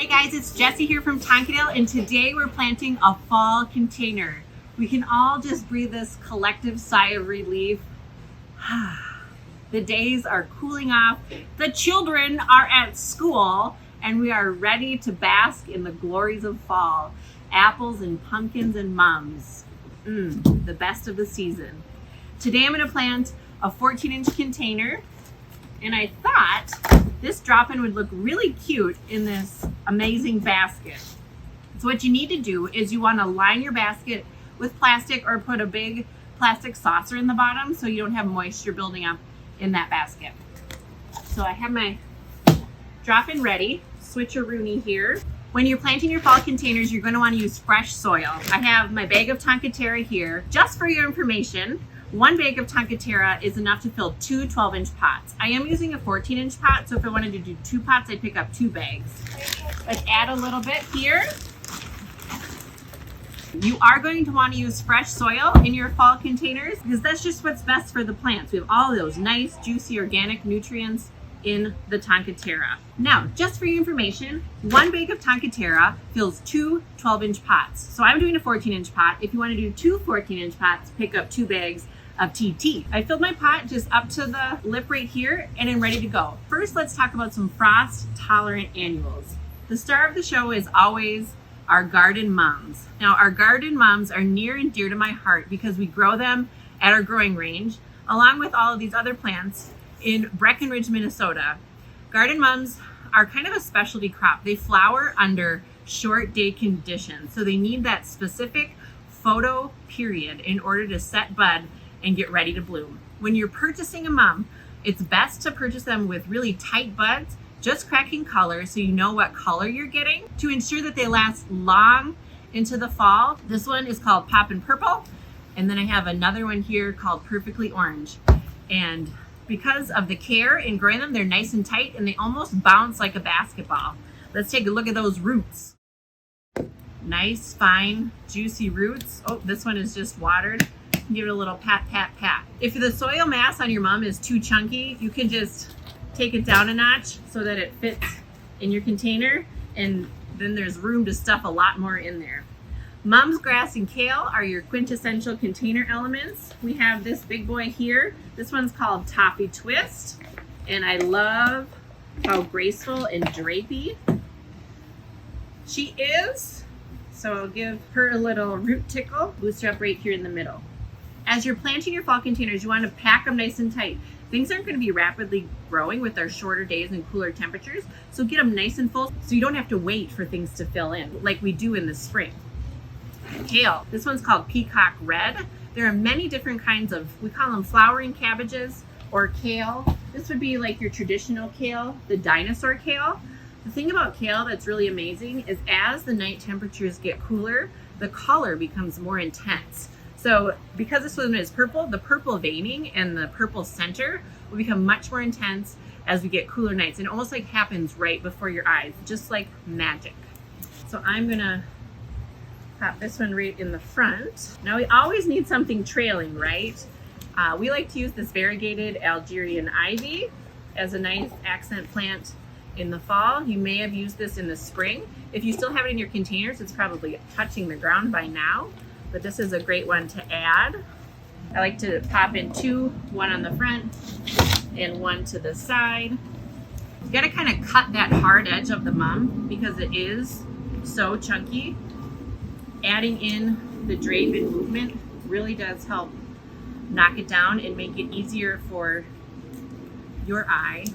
Hey guys, it's Jessie here from Tonkadale, and today we're planting a fall container. We can all just breathe this collective sigh of relief. The days are cooling off, the children are at school, and we are ready to bask in the glories of fall. Apples and pumpkins and mums. The best of the season. Today I'm going to plant a 14-inch container, and I thought this drop-in would look really cute in this amazing basket. So what you need to do is you want to line your basket with plastic or put a big plastic saucer in the bottom so you don't have moisture building up in that basket. So I have my drop-in ready, switcheroonie here. When you're planting your fall containers, you're going to want to use fresh soil. I have my bag of Tonkatera here. Just for your information, one bag of Tonkatera is enough to fill two 12-inch pots. I am using a 14-inch pot, so if I wanted to do 2 pots, I'd pick up 2 bags. Let's add a little bit here. You are going to want to use fresh soil in your fall containers because that's just what's best for the plants. We have all those nice, juicy, organic nutrients in the Tonkatera. Now, just for your information, 1 bag of Tonkatera fills 2 12-inch pots. So I'm doing a 14-inch pot. If you want to do 2 14-inch pots, pick up 2 bags of TT. I filled my pot just up to the lip right here and I'm ready to go. First, let's talk about some frost-tolerant annuals. The star of the show is always our garden mums. Now, our garden mums are near and dear to my heart because we grow them at our growing range, along with all of these other plants in Breckenridge, Minnesota. Garden mums are kind of a specialty crop. They flower under short day conditions, so they need that specific photo period in order to set bud and get ready to bloom. When you're purchasing a mum, it's best to purchase them with really tight buds, just cracking color so you know what color you're getting to ensure that they last long into the fall. This one is called Poppin' Purple, and then I have another one here called Perfectly Orange. And because of the care in growing them, they're nice and tight and they almost bounce like a basketball. Let's take a look at those roots. Nice, fine, juicy roots. Oh, this one is just watered. Give it a little pat, pat, pat. If the soil mass on your mum is too chunky, you can just take it down a notch so that it fits in your container, and then there's room to stuff a lot more in there. Mum's grass and kale are your quintessential container elements. We have this big boy here. This one's called Toffee Twist, and I love how graceful and drapey she is. So I'll give her a little root tickle, boost her up right here in the middle. As you're planting your fall containers, you want to pack them nice and tight. Things aren't going to be rapidly growing with our shorter days and cooler temperatures, so get them nice and full so you don't have to wait for things to fill in like we do in the spring. Kale. This one's called Peacock Red. There are many different kinds of, we call them flowering cabbages or kale. This would be like your traditional kale, the dinosaur kale. The thing about kale that's really amazing is as the night temperatures get cooler, the color becomes more intense. So because this one is purple, the purple veining and the purple center will become much more intense as we get cooler nights, and almost like happens right before your eyes, just like magic. So I'm gonna pop this one right in the front. Now we always need something trailing, right? We like to use this variegated Algerian ivy as a nice accent plant in the fall. You may have used this in the spring. If you still have it in your containers, it's probably touching the ground by now. But this is a great one to add. I like to pop in 2, one on the front and one to the side. You gotta kind of cut that hard edge of the mum because it is so chunky. Adding in the drape and movement really does help knock it down and make it easier for your eye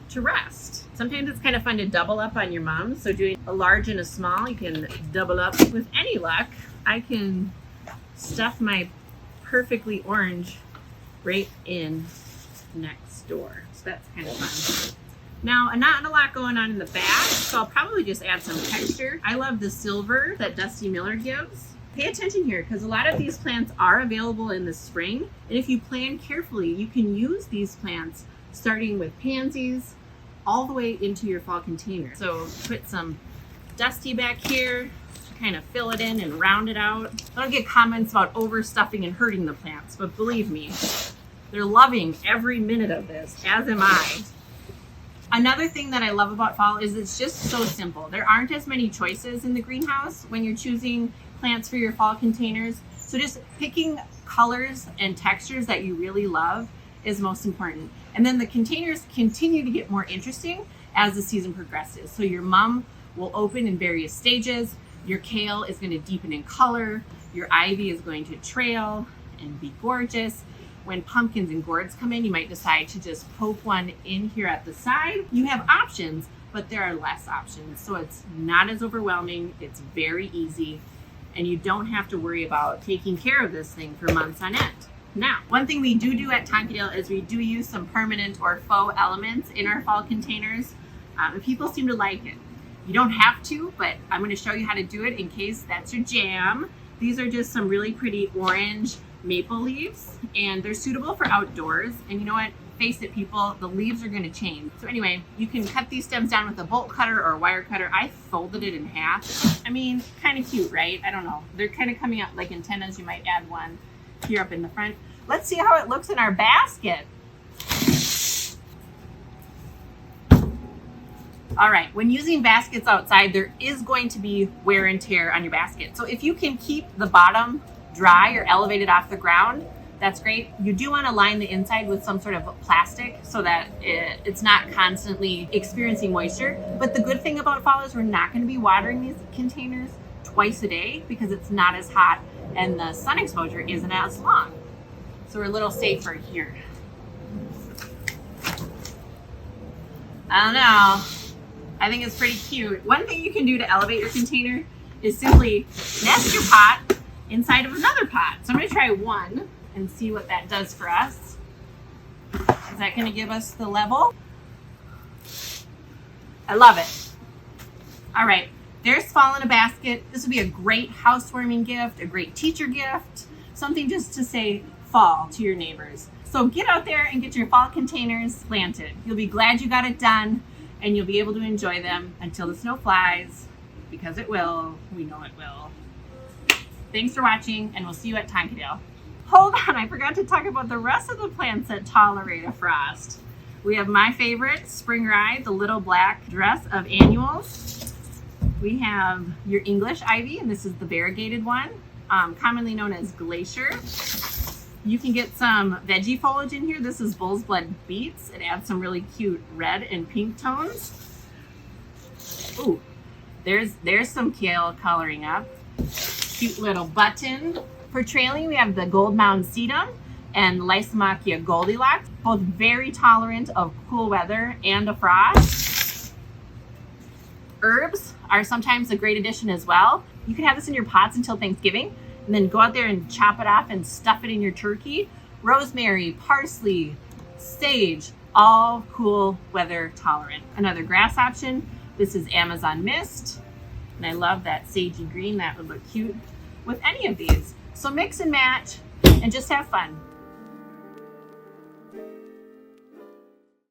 to rest. Sometimes it's kind of fun to double up on your mum. So doing a large and a small, you can double up. With any luck, I can stuff my Perfectly Orange right in next door. So that's kind of fun. Now, not a lot going on in the back, so I'll probably just add some texture. I love the silver that Dusty Miller gives. Pay attention here because a lot of these plants are available in the spring. And if you plan carefully, you can use these plants starting with pansies all the way into your fall container. So put some Dusty back here, kind of fill it in and round it out. I don't get comments about overstuffing and hurting the plants, but believe me, they're loving every minute of this, as am I. Another thing that I love about fall is it's just so simple. There aren't as many choices in the greenhouse when you're choosing plants for your fall containers. So just picking colors and textures that you really love is most important. And then the containers continue to get more interesting as the season progresses. So your mum will open in various stages. Your kale is going to deepen in color. Your ivy is going to trail and be gorgeous. When pumpkins and gourds come in, you might decide to just poke one in here at the side. You have options, but there are less options. So it's not as overwhelming. It's very easy. And you don't have to worry about taking care of this thing for months on end. Now, one thing we do at Tonkadale is we do use some permanent or faux elements in our fall containers. And people seem to like it. You don't have to, but I'm going to show you how to do it in case that's your jam. These are just some really pretty orange maple leaves, and they're suitable for outdoors. And you know what? Face it, people, the leaves are going to change. So anyway, you can cut these stems down with a bolt cutter or a wire cutter. I folded it in half. I mean, kind of cute, right? I don't know. They're kind of coming out like antennas. You might add one here up in the front. Let's see how it looks in our basket. All right, when using baskets outside, there is going to be wear and tear on your basket. So if you can keep the bottom dry or elevated off the ground, that's great. You do want to line the inside with some sort of plastic so that it's not constantly experiencing moisture. But the good thing about fall is we're not going to be watering these containers twice a day because it's not as hot and the sun exposure isn't as long. So we're a little safer here. I don't know. I think it's pretty cute. One thing you can do to elevate your container is simply nest your pot inside of another pot. So I'm going to try one and see what that does for us. Is that going to give us the level? I love it. All right, there's fall in a basket. This would be a great housewarming gift, a great teacher gift, something just to say fall to your neighbors. So get out there and get your fall containers planted. You'll be glad you got it done, and you'll be able to enjoy them until the snow flies, because it will. We know it will. Thanks for watching, and we'll see you at Tonkadale. Hold on, I forgot to talk about the rest of the plants that tolerate a frost. We have my favorite, Spring Ride, the little black dress of annuals. We have your English ivy, and this is the variegated one, commonly known as Glacier. You can get some veggie foliage in here. This is bull's blood beets. It adds some really cute red and pink tones. Ooh, there's some kale coloring up. Cute little button. For trailing, we have the Gold Mound Sedum and Lysomachia Goldilocks, both very tolerant of cool weather and a frost. Herbs are sometimes a great addition as well. You can have this in your pots until Thanksgiving, and then go out there and chop it off and stuff it in your turkey. Rosemary, parsley, sage, all cool weather tolerant. Another grass option, this is Amazon Mist. And I love that sagey green. That would look cute with any of these. So mix and match and just have fun.